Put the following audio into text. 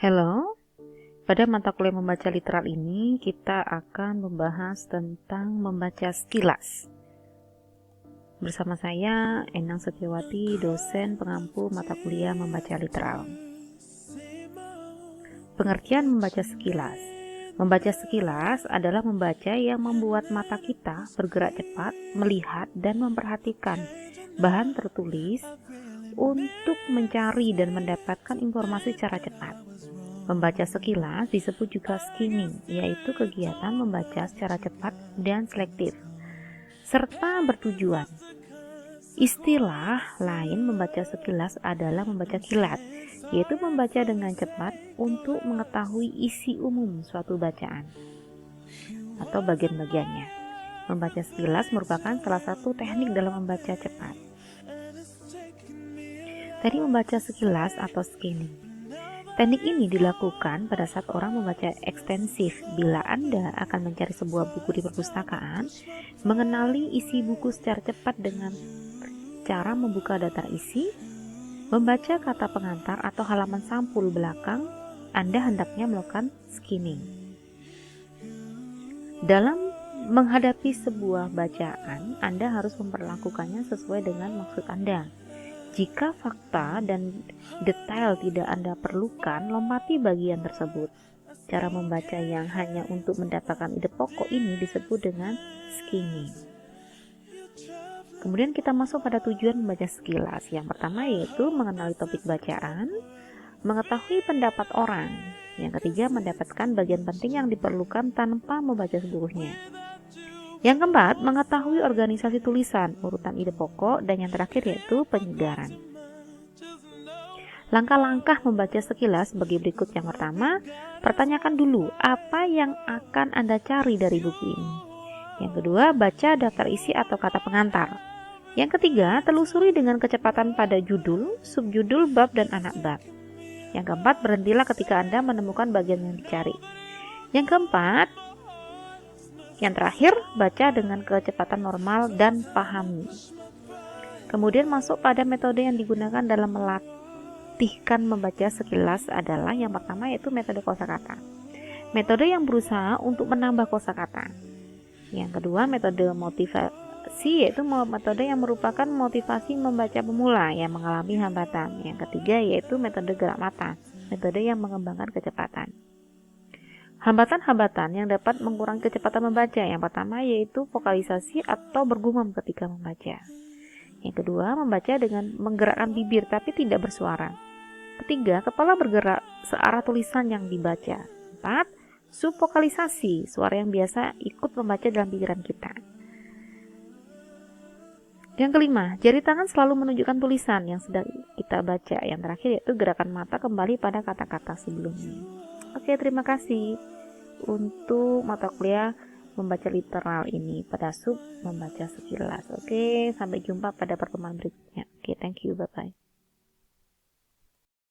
Halo, pada mata kuliah membaca literal ini kita akan membahas tentang membaca sekilas. Bersama saya, Endang Setiawati, dosen pengampu mata kuliah membaca literal. Pengertian membaca sekilas. Membaca sekilas adalah membaca yang membuat mata kita bergerak cepat, melihat dan memperhatikan bahan tertulis untuk mencari dan mendapatkan informasi secara cepat. Membaca sekilas disebut juga skimming, yaitu kegiatan membaca secara cepat dan selektif, serta bertujuan. Istilah lain membaca sekilas adalah membaca kilat, yaitu membaca dengan cepat untuk mengetahui isi umum suatu bacaan atau bagian-bagiannya. Membaca sekilas merupakan salah satu teknik dalam membaca cepat. Tadi membaca sekilas atau skimming. Teknik ini dilakukan pada saat orang membaca ekstensif. Bila Anda akan mencari sebuah buku di perpustakaan, mengenali isi buku secara cepat dengan cara membuka daftar isi, membaca kata pengantar atau halaman sampul belakang, Anda hendaknya melakukan skimming. Dalam menghadapi sebuah bacaan, Anda harus memperlakukannya sesuai dengan maksud Anda. Jika fakta dan detail tidak Anda perlukan, lompati bagian tersebut. Cara membaca yang hanya untuk mendapatkan ide pokok ini disebut dengan skimming. Kemudian kita masuk pada tujuan membaca sekilas. Yang pertama yaitu mengenali topik bacaan, mengetahui pendapat orang. Yang ketiga, mendapatkan bagian penting yang diperlukan tanpa membaca seluruhnya. Yang keempat, mengetahui organisasi tulisan, urutan ide pokok, dan yang terakhir yaitu penyegaran. Langkah-langkah membaca sekilas bagi berikut. Yang pertama, pertanyakan dulu apa yang akan Anda cari dari buku ini. Yang kedua, baca daftar isi atau kata pengantar. Yang ketiga, telusuri dengan kecepatan pada judul, subjudul, bab, dan anak bab. Yang keempat, berhentilah ketika Anda menemukan bagian yang dicari. Yang terakhir, baca dengan kecepatan normal dan pahami. Kemudian masuk pada metode yang digunakan dalam melatihkan membaca sekilas adalah yang pertama yaitu metode kosakata. Metode yang berusaha untuk menambah kosakata. Yang kedua, metode motivasi yaitu metode yang merupakan motivasi membaca pemula yang mengalami hambatan. Yang ketiga yaitu metode gerak mata, metode yang mengembangkan kecepatan. Hambatan-hambatan yang dapat mengurangi kecepatan membaca. Yang pertama yaitu vokalisasi atau bergumam ketika membaca. Yang kedua, membaca dengan menggerakkan bibir tapi tidak bersuara. Ketiga, kepala bergerak searah tulisan yang dibaca. 4. Subvokalisasi, suara yang biasa ikut membaca dalam pikiran kita. Yang kelima, jari tangan selalu menunjukkan tulisan yang sedang kita baca. Yang terakhir yaitu gerakan mata kembali pada kata-kata sebelumnya. Oke, terima kasih untuk mata kuliah membaca literal ini pada sub membaca sekilas. Oke, sampai jumpa pada pertemuan berikutnya. Oke, thank you, bye-bye.